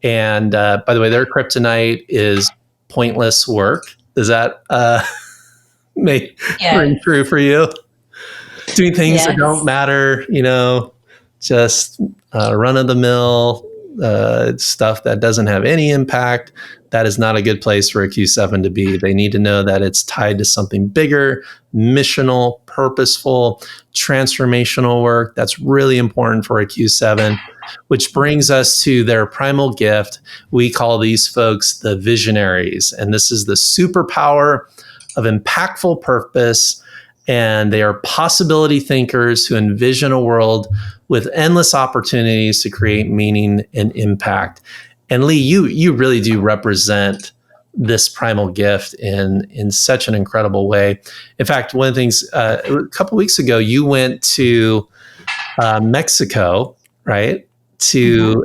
And by the way, their kryptonite is pointless work. Does that ring true for you? Doing things that don't matter, just run of the mill stuff that doesn't have any impact. That is not a good place for a Q7 to be. They need to know that it's tied to something bigger, missional, purposeful, transformational work. That's really important for a Q7, which brings us to their primal gift. We call these folks the visionaries, and this is the superpower of impactful purpose. And they are possibility thinkers who envision a world with endless opportunities to create meaning and impact. And Leigh, you really do represent this primal gift in such an incredible way. In fact, one of the things, a couple of weeks ago, you went to Mexico, right? Is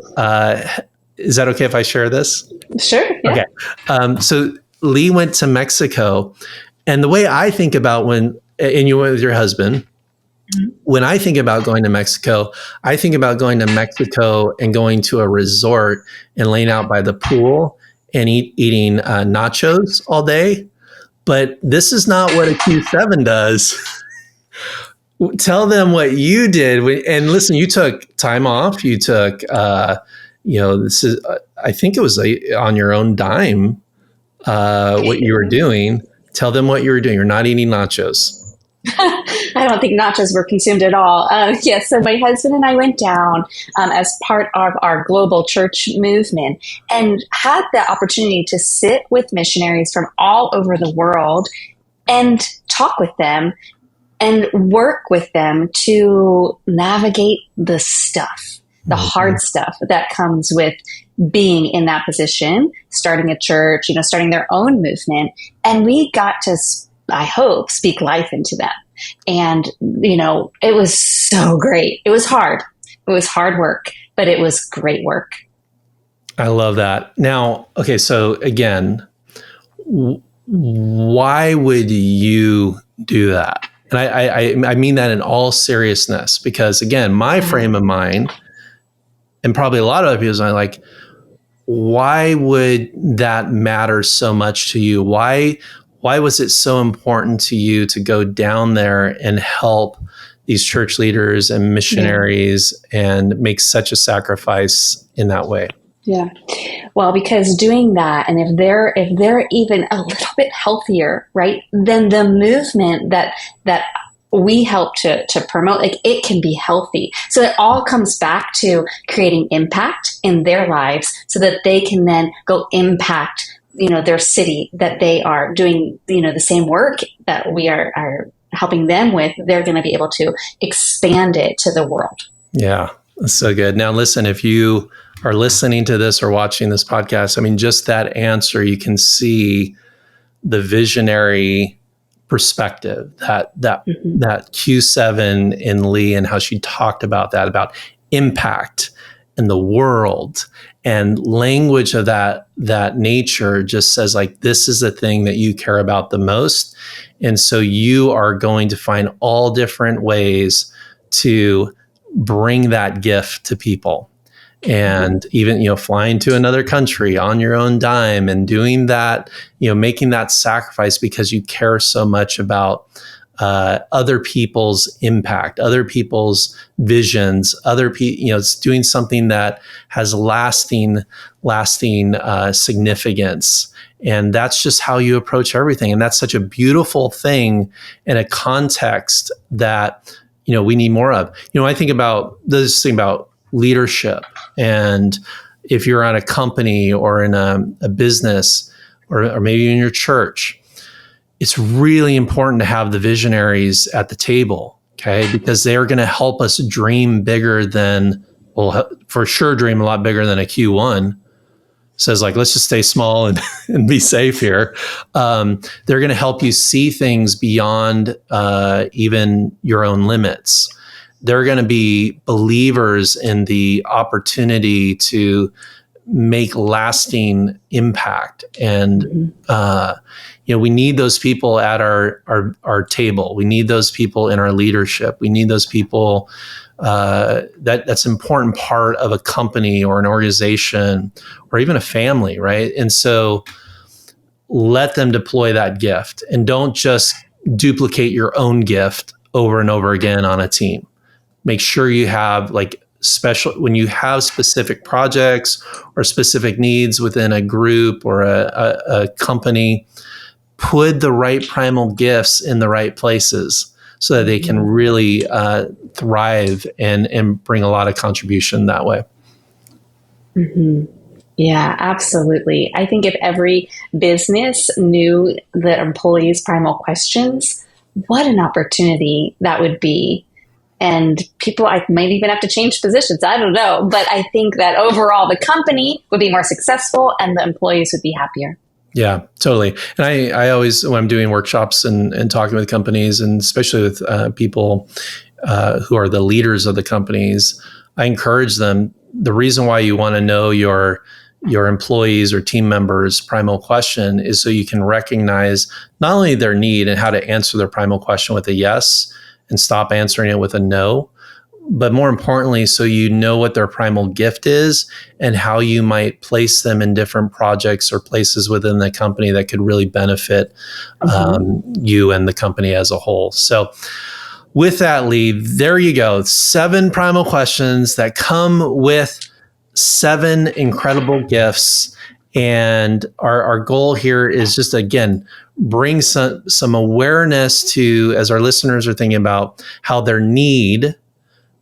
that okay if I share this? Sure. Yeah. Okay. So Leigh went to Mexico, and the way I think about and you went with your husband. When I think about going to Mexico, I think about going to Mexico and going to a resort and laying out by the pool and eating nachos all day. But this is not what a Q7 does. Tell them what you did. And listen, you took time off. You took, this is, I think it was on your own dime, what you were doing. Tell them what you were doing. You're not eating nachos. I don't think nachos were consumed at all. So my husband and I went down as part of our global church movement and had the opportunity to sit with missionaries from all over the world and talk with them and work with them to navigate the stuff, the hard stuff that comes with being in that position, starting a church, starting their own movement. And we got to, I hope, speak life into them. And, it was so great. It was hard. It was hard work, but it was great work. I love that. Now, okay, so again, why would you do that? And I mean that in all seriousness, because again, my frame of mind, and probably a lot of other people's mind, like, why would that matter so much to you? Why was it so important to you to go down there and help these church leaders and missionaries and make such a sacrifice in that way? Yeah. Well, because doing that, and if they're even a little bit healthier, right, then the movement that we help to promote, like, it can be healthy. So it all comes back to creating impact in their lives so that they can then go impact their city that they are doing, the same work that we are helping them with. They're going to be able to expand it to the world. Yeah, that's so good. Now, listen, if you are listening to this or watching this podcast, I mean, just that answer, you can see the visionary perspective that Q7 in Leigh, and how she talked about that, about impact in the world. And language of that nature just says, like, this is the thing that you care about the most. And so you are going to find all different ways to bring that gift to people. and even, flying to another country on your own dime and doing that, making that sacrifice because you care so much about other people's impact, other people's visions, it's doing something that has lasting significance. And that's just how you approach everything. And that's such a beautiful thing in a context that, we need more of. I think about this thing about leadership. And if you're on a company or in a business or maybe in your church, it's really important to have the visionaries at the table, okay? Because they're going to help us dream bigger than, for sure dream a lot bigger than a Q1 says, like, let's just stay small and be safe here. They're going to help you see things beyond even your own limits. They're going to be believers in the opportunity to make lasting impact. And, we need those people at our table. We need those people in our leadership. We need those people that's an important part of a company or an organization or even a family, right? And so let them deploy that gift, and don't just duplicate your own gift over and over again on a team. Make sure you have when you have specific projects or specific needs within a group or a company, put the right primal gifts in the right places so that they can really thrive and bring a lot of contribution that way. Mm-hmm. Yeah, absolutely. I think if every business knew the employees' primal questions, what an opportunity that would be. And people, I might even have to change positions. I don't know. But I think that overall the company would be more successful and the employees would be happier. Yeah, totally. And I always, when I'm doing workshops and talking with companies, and especially with people who are the leaders of the companies, I encourage them. The reason why you want to know your employees or team members' primal question is so you can recognize not only their need and how to answer their primal question with a yes and stop answering it with a no, but more importantly, so you know what their primal gift is and how you might place them in different projects or places within the company that could really benefit you and the company as a whole. So with that, Leigh, there you go. 7 primal questions that come with 7 incredible gifts. And our goal here is just, again, bring some awareness to, as our listeners are thinking about how their need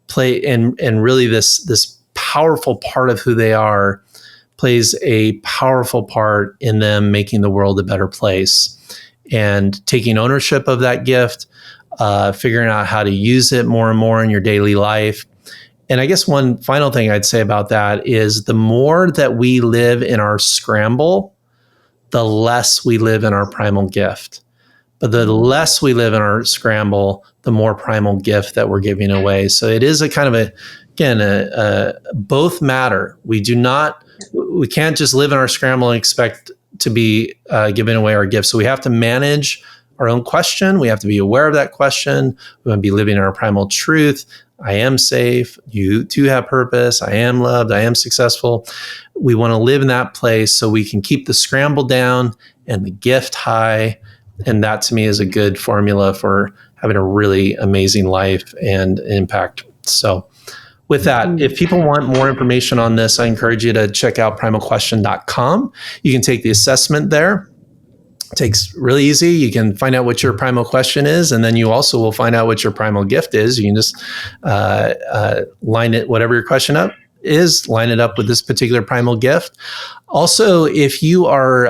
play and really this powerful part of who they are plays a powerful part in them making the world a better place, and taking ownership of that gift, figuring out how to use it more and more in your daily life. And I guess one final thing I'd say about that is the more that we live in our scramble, the less we live in our primal gift. But the less we live in our scramble, the more primal gift that we're giving away. So it is a kind of both matter. We can't just live in our scramble and expect to be giving away our gifts. So we have to manage our own question. We have to be aware of that question. We want to be living in our primal truth. I am safe. You too have purpose. I am loved. I am successful. We want to live in that place so we can keep the scramble down and the gift high. And that to me is a good formula for having a really amazing life and impact. So with that, if people want more information on this, I encourage you to check out primalquestion.com. You can take the assessment there. It takes really easy. You can find out what your primal question is, and then you also will find out what your primal gift is. You can just line it, whatever your question up is, line it up with this particular primal gift. Also, if you are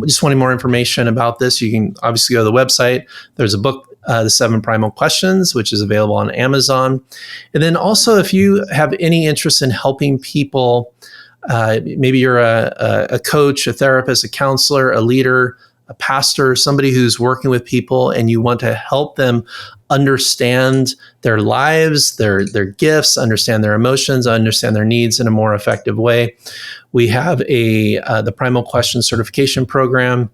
just wanting more information about this, you can obviously go to the website. There's a book, The 7 Primal Questions, which is available on Amazon. And then also, if you have any interest in helping people, maybe you're a coach, a therapist, a counselor, a leader, a pastor, somebody who's working with people, and you want to help them understand their lives, their gifts, understand their emotions, understand their needs in a more effective way, We have the Primal Question certification program,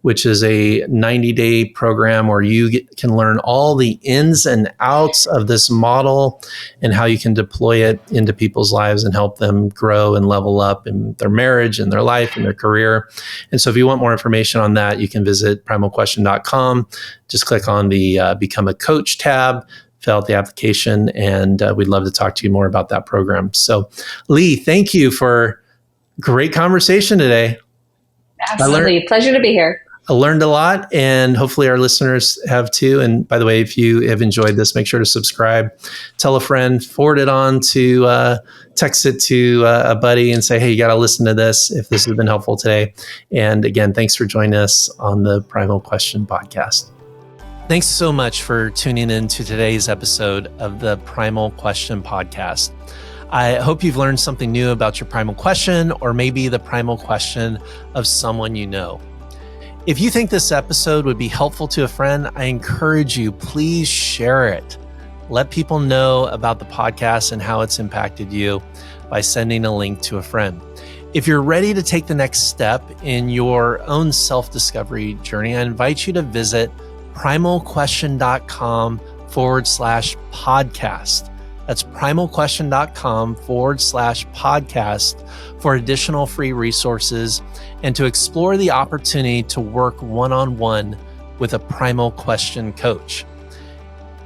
which is a 90-day program where you can learn all the ins and outs of this model and how you can deploy it into people's lives and help them grow and level up in their marriage and their life and their career. And so if you want more information on that, you can visit primalquestion.com. Just click on the Become a Coach tab, fill out the application, and we'd love to talk to you more about that program. So, Leigh, thank you for great conversation today. Absolutely. Pleasure to be here. I learned a lot, and hopefully our listeners have too. And by the way, if you have enjoyed this, make sure to subscribe, tell a friend, forward it on to, text it to a buddy and say, hey, you got to listen to this if this has been helpful today. And again, thanks for joining us on the Primal Question podcast. Thanks so much for tuning in to today's episode of the Primal Question podcast. I hope you've learned something new about your primal question, or maybe the primal question of someone you know. If you think this episode would be helpful to a friend, I encourage you, please share it. Let people know about the podcast and how it's impacted you by sending a link to a friend. If you're ready to take the next step in your own self-discovery journey, I invite you to visit primalquestion.com/podcast. That's primalquestion.com/podcast for additional free resources and to explore the opportunity to work one-on-one with a Primal Question coach.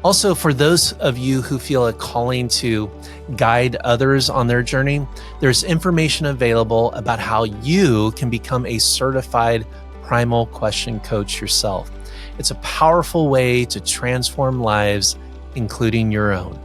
Also, for those of you who feel a calling to guide others on their journey, there's information available about how you can become a certified Primal Question coach yourself. It's a powerful way to transform lives, including your own.